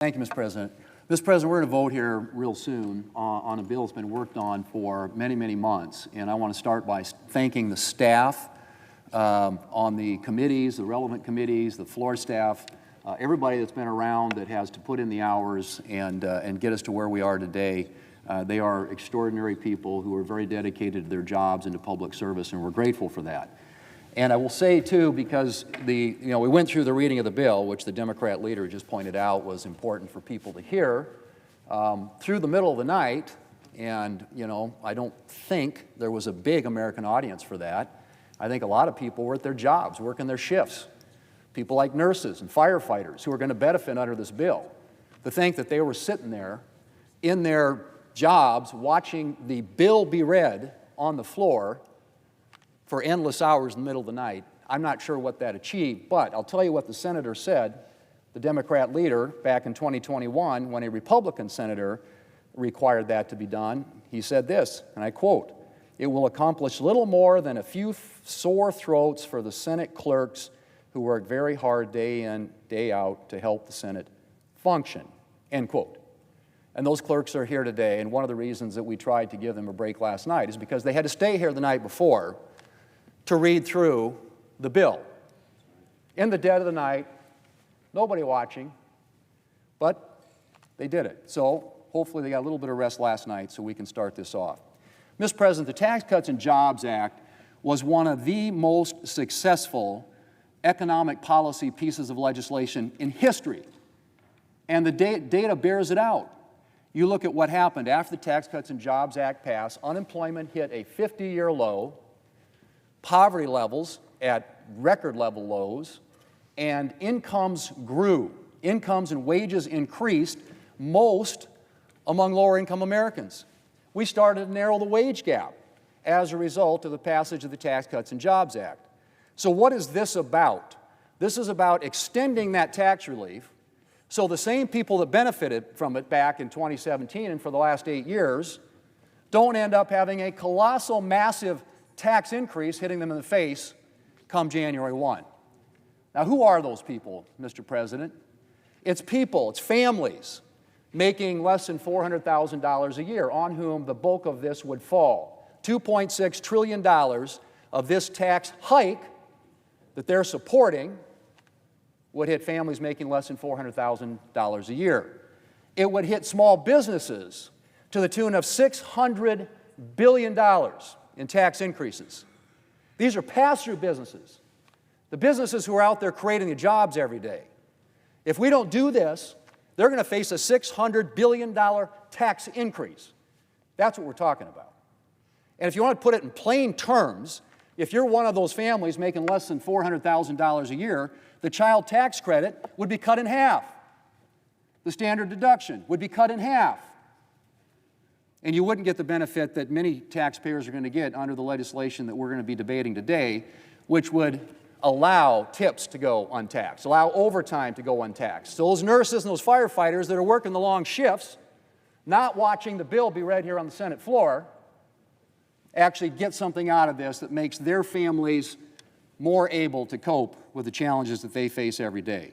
Thank you, Mr. President. Mr. President, we're going to vote here real soon on a bill that's been worked on for many, many months. And I want to start by thanking the staff on the committees, the relevant committees, the floor staff, everybody that's been around that has to put in the hours and get us to where we are today. They are extraordinary people who are very dedicated to their jobs and to public service, and we're grateful for that. And I will say, too, because we went through the reading of the bill, which the Democrat leader just pointed out was important for people to hear, through the middle of the night, and, I don't think there was a big American audience for that. I think a lot of people were at their jobs, working their shifts. People like nurses and firefighters who are going to benefit under this bill. To think that they were sitting there in their jobs watching the bill be read on the floor for endless hours in the middle of the night, I'm not sure what that achieved, but I'll tell you what the senator said, the Democrat leader, back in 2021, when a Republican senator required that to be done. He said this, and I quote, "It will accomplish little more than a few sore throats for the Senate clerks who work very hard day in, day out to help the Senate function," end quote. And those clerks are here today, and one of the reasons that we tried to give them a break last night is because they had to stay here the night before to read through the bill. In the dead of the night, nobody watching, but they did it. So hopefully they got a little bit of rest last night so we can start this off. Mr. President, the Tax Cuts and Jobs Act was one of the most successful economic policy pieces of legislation in history, and the data bears it out. You look at what happened after the Tax Cuts and Jobs Act passed, unemployment hit a 50-year low, poverty levels at record-level lows, and incomes grew. Incomes and wages increased, most among lower-income Americans. We started to narrow the wage gap as a result of the passage of the Tax Cuts and Jobs Act. So what is this about? This is about extending that tax relief so the same people that benefited from it back in 2017 and for the last 8 years don't end up having a colossal, massive tax increase hitting them in the face come January 1. Now, who are those people, Mr. President? It's people, it's families making less than $400,000 a year on whom the bulk of this would fall. $2.6 trillion of this tax hike that they're supporting would hit families making less than $400,000 a year. It would hit small businesses to the tune of $600 billion in tax increases. These are pass-through businesses, the businesses who are out there creating the jobs every day. If we don't do this, they're going to face a $600 billion tax increase. That's what we're talking about. And if you want to put it in plain terms, if you're one of those families making less than $400,000 a year, the child tax credit would be cut in half. The standard deduction would be cut in half. And you wouldn't get the benefit that many taxpayers are going to get under the legislation that we're going to be debating today, which would allow tips to go untaxed, allow overtime to go untaxed. So those nurses and those firefighters that are working the long shifts, not watching the bill be read here on the Senate floor, actually get something out of this that makes their families more able to cope with the challenges that they face every day.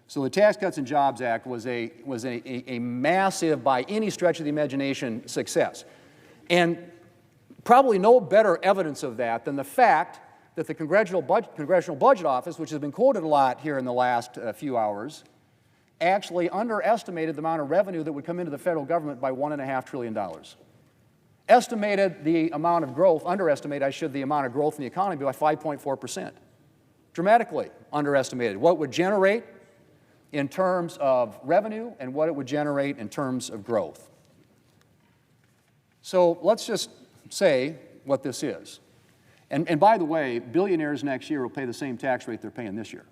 So the Tax Cuts and Jobs Act was a massive, by any stretch of the imagination, success. And probably no better evidence of that than the fact that the Congressional Budget Office, which has been quoted a lot here in the last few hours, actually underestimated the amount of revenue that would come into the federal government by $1.5 trillion. Estimated the amount of growth, underestimated, the amount of growth in the economy by 5.4%. Dramatically underestimated what would generate in terms of revenue and what it would generate in terms of growth. So let's just say what this is. And by the way, billionaires next year will pay the same tax rate they're paying this year.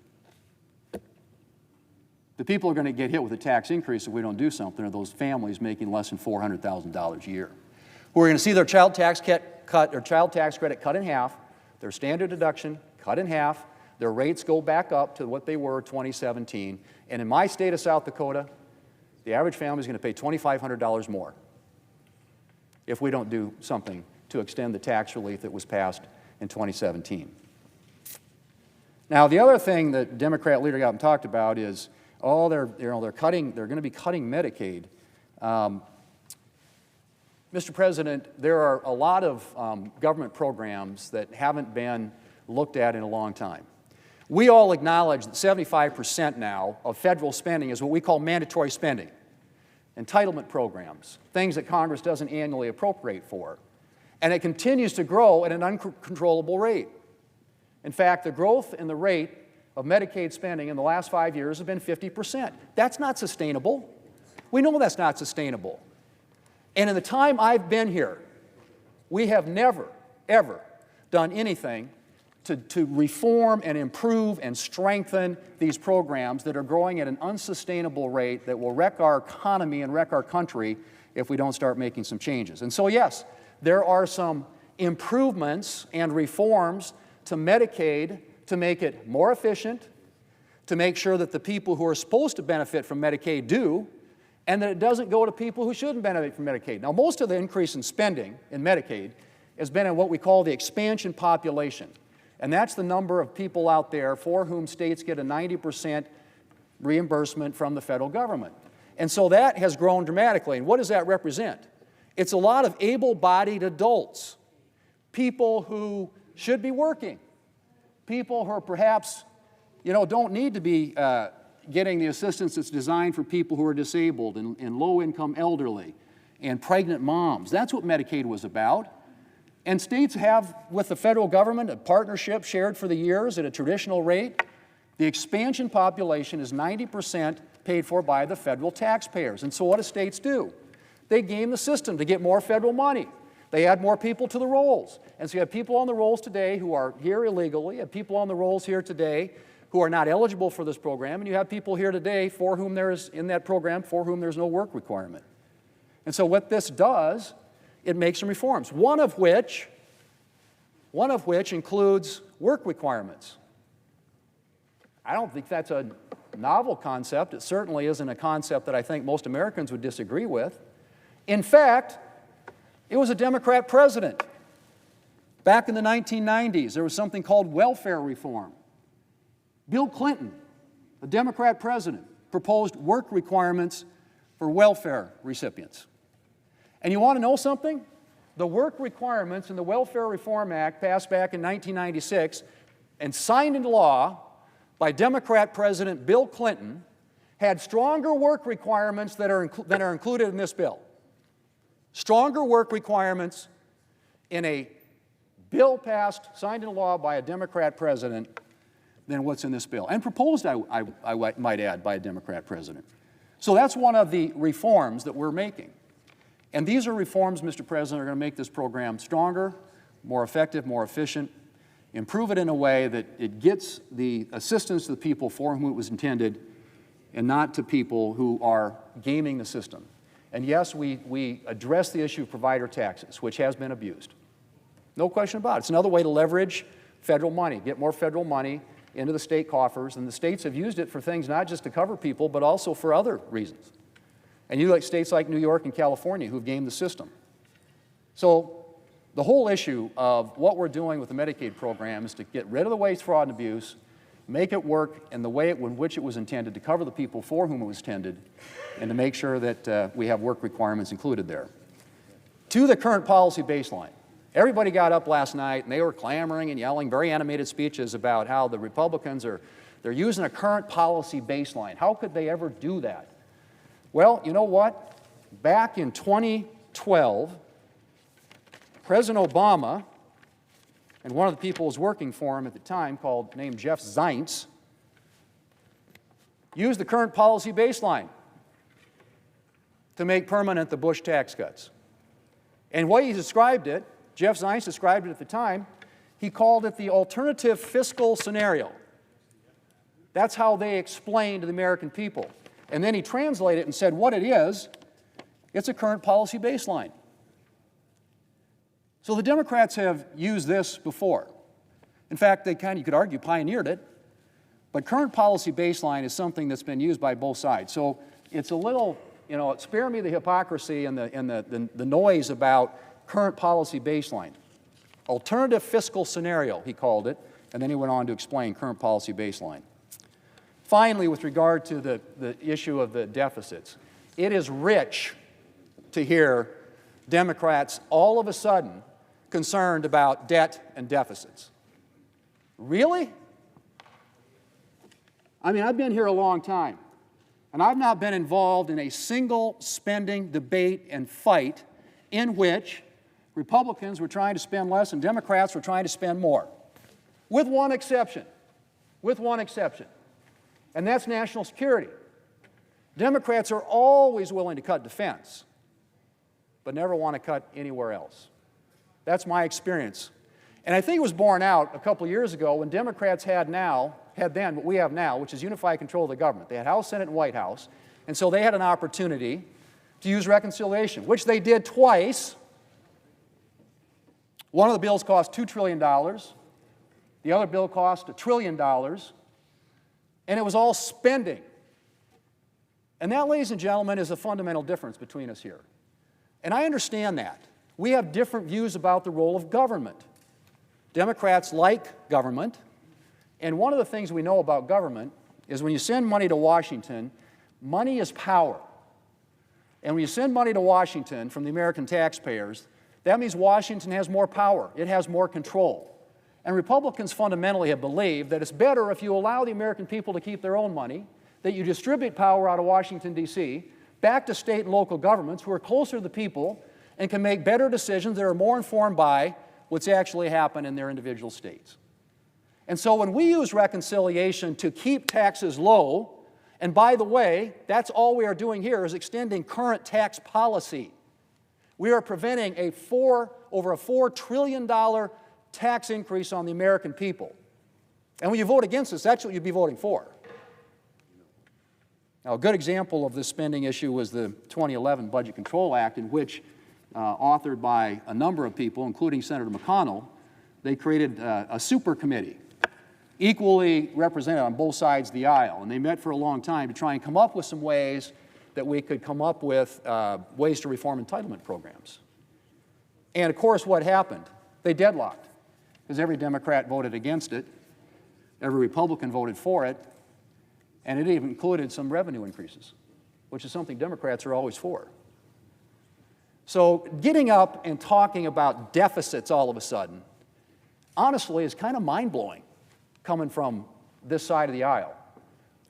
The people who are going to get hit with a tax increase if we don't do something are those families making less than $400,000 a year, who are going to see their child tax credit cut in half, their standard deduction cut in half, their rates go back up to what they were in 2017, and in my state of South Dakota, the average family is going to pay $2,500 more if we don't do something to extend the tax relief that was passed in 2017. Now, the other thing that Democrat leader got and talked about is oh, they're going to be cutting Medicaid. Mr. President, there are a lot of government programs that haven't been looked at in a long time. We all acknowledge that 75% now of federal spending is what we call mandatory spending, entitlement programs, things that Congress doesn't annually appropriate for. And it continues to grow at an uncontrollable rate. In fact, the growth in the rate of Medicaid spending in the last 5 years has been 50%. That's not sustainable. We know that's not sustainable. And in the time I've been here, we have never, ever done anything to reform and improve and strengthen these programs that are growing at an unsustainable rate that will wreck our economy and wreck our country if we don't start making some changes. And so, yes, there are some improvements and reforms to Medicaid to make it more efficient, to make sure that the people who are supposed to benefit from Medicaid do, and that it doesn't go to people who shouldn't benefit from Medicaid. Now, most of the increase in spending in Medicaid has been in what we call the expansion population. And that's the number of people out there for whom states get a 90% reimbursement from the federal government. And so that has grown dramatically. And what does that represent? It's a lot of able-bodied adults, people who should be working, people who are perhaps, don't need to be getting the assistance that's designed for people who are disabled and low-income elderly and pregnant moms. That's what Medicaid was about. And states have, with the federal government, a partnership shared for the years at a traditional rate. The expansion population is 90% paid for by the federal taxpayers. And so what do states do? They game the system to get more federal money. They add more people to the rolls. And so you have people on the rolls today who are here illegally, you have people on the rolls here today who are not eligible for this program, and you have people here today for whom there is, in that program, for whom there's no work requirement. And so what this does, it makes some reforms, one of which includes work requirements. I don't think that's a novel concept. It certainly isn't a concept that I think most Americans would disagree with. In fact, it was a Democrat president. Back in the 1990s, there was something called welfare reform. Bill Clinton, a Democrat president, proposed work requirements for welfare recipients. And you want to know something? The work requirements in the Welfare Reform Act passed back in 1996 and signed into law by Democrat President Bill Clinton had stronger work requirements that are included in this bill. Stronger work requirements in a bill passed, signed into law by a Democrat president than what's in this bill, and proposed, I might add, by a Democrat president. So that's one of the reforms that we're making. And these are reforms, Mr. President, are going to make this program stronger, more effective, more efficient, improve it in a way that it gets the assistance to the people for whom it was intended and not to people who are gaming the system. And yes, we address the issue of provider taxes, which has been abused. No question about it. It's another way to leverage federal money, get more federal money into the state coffers, and the states have used it for things not just to cover people, but also for other reasons. And you like states like New York and California who've gamed the system. So the whole issue of what we're doing with the Medicaid program is to get rid of the waste, fraud, and abuse, make it work in the way in which it was intended to cover the people for whom it was intended, and to make sure that we have work requirements included there. To the current policy baseline. Everybody got up last night and they were clamoring and yelling very animated speeches about how the Republicans they're using a current policy baseline. How could they ever do that? Well, you know what? Back in 2012, President Obama, and one of the people who was working for him at the time, named Jeff Zients, used the current policy baseline to make permanent the Bush tax cuts. And the way he described it, Jeff Zients described it at the time, he called it the alternative fiscal scenario. That's how they explained to the American people. And then he translated it and said what it is, it's a current policy baseline. So the Democrats have used this before. In fact, they you could argue, pioneered it. But current policy baseline is something that's been used by both sides. So it's a little, spare me the hypocrisy and the noise about current policy baseline. Alternative fiscal scenario, he called it, and then he went on to explain current policy baseline. Finally, with regard to the issue of the deficits, it is rich to hear Democrats all of a sudden concerned about debt and deficits. Really? I mean, I've been here a long time, and I've not been involved in a single spending debate and fight in which Republicans were trying to spend less and Democrats were trying to spend more, with one exception, and that's national security. Democrats are always willing to cut defense, but never want to cut anywhere else. That's my experience. And I think it was borne out a couple of years ago when Democrats had then what we have now, which is unified control of the government. They had House, Senate, and White House, and so they had an opportunity to use reconciliation, which they did twice. One of the bills cost $2 trillion. The other bill cost $1 trillion. And it was all spending. And that, ladies and gentlemen, is a fundamental difference between us here. And I understand that. We have different views about the role of government. Democrats like government. And one of the things we know about government is when you send money to Washington, money is power. And when you send money to Washington from the American taxpayers, that means Washington has more power. It has more control. And Republicans fundamentally have believed that it's better if you allow the American people to keep their own money, that you distribute power out of Washington, D.C., back to state and local governments who are closer to the people and can make better decisions that are more informed by what's actually happened in their individual states. And so when we use reconciliation to keep taxes low, and by the way, that's all we are doing here is extending current tax policy. We are preventing over a $4 trillion tax increase on the American people. And when you vote against this, that's what you'd be voting for. Now, a good example of this spending issue was the 2011 Budget Control Act, in which, authored by a number of people, including Senator McConnell, they created a super committee, equally represented on both sides of the aisle. And they met for a long time to try and come up with some ways that we could come up with ways to reform entitlement programs. And of course, what happened? They deadlocked, because every Democrat voted against it, every Republican voted for it, and it even included some revenue increases, which is something Democrats are always for. So getting up and talking about deficits all of a sudden, honestly, is kind of mind-blowing coming from this side of the aisle.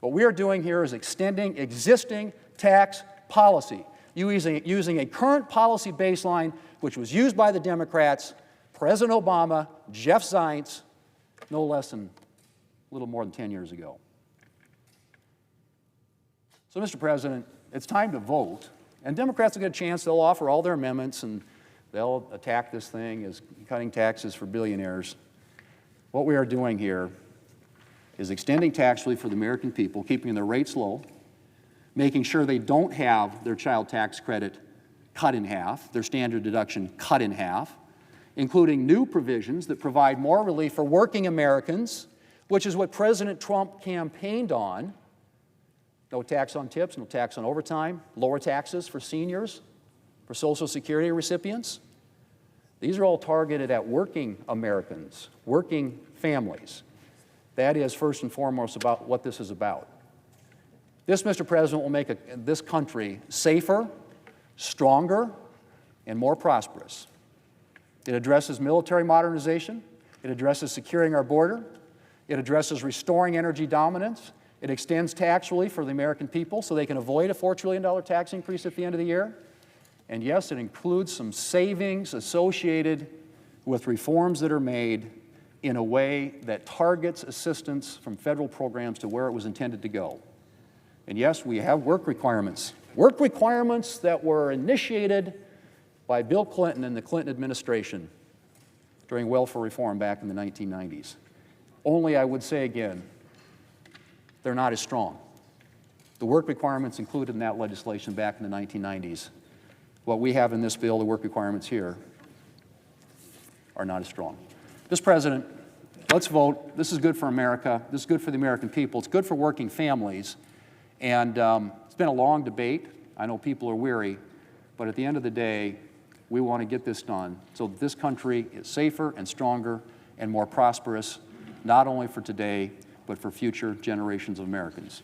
What we are doing here is extending existing tax policy, using a current policy baseline which was used by the Democrats, President Obama, Jeff Zients, no less than a little more than 10 years ago. So, Mr. President, it's time to vote, and Democrats will get a chance. They'll offer all their amendments, and they'll attack this thing as cutting taxes for billionaires. What we are doing here is extending tax relief for the American people, keeping their rates low, making sure they don't have their child tax credit cut in half, their standard deduction cut in half, including new provisions that provide more relief for working Americans, which is what President Trump campaigned on. No tax on tips, no tax on overtime, lower taxes for seniors, for Social Security recipients. These are all targeted at working Americans, working families. That is, first and foremost, about what this is about. This, Mr. President, will make this country safer, stronger, and more prosperous. It addresses military modernization. It addresses securing our border. It addresses restoring energy dominance. It extends tax relief for the American people so they can avoid a $4 trillion tax increase at the end of the year. And yes, it includes some savings associated with reforms that are made in a way that targets assistance from federal programs to where it was intended to go. And yes, we have work requirements that were initiated by Bill Clinton and the Clinton administration during welfare reform back in the 1990s. Only, I would say again, they're not as strong. The work requirements included in that legislation back in the 1990s, what we have in this bill, the work requirements here, are not as strong. Mr. President, let's vote. This is good for America. This is good for the American people. It's good for working families. And it's been a long debate. I know people are weary. But at the end of the day, we want to get this done so that this country is safer and stronger and more prosperous, not only for today, but for future generations of Americans.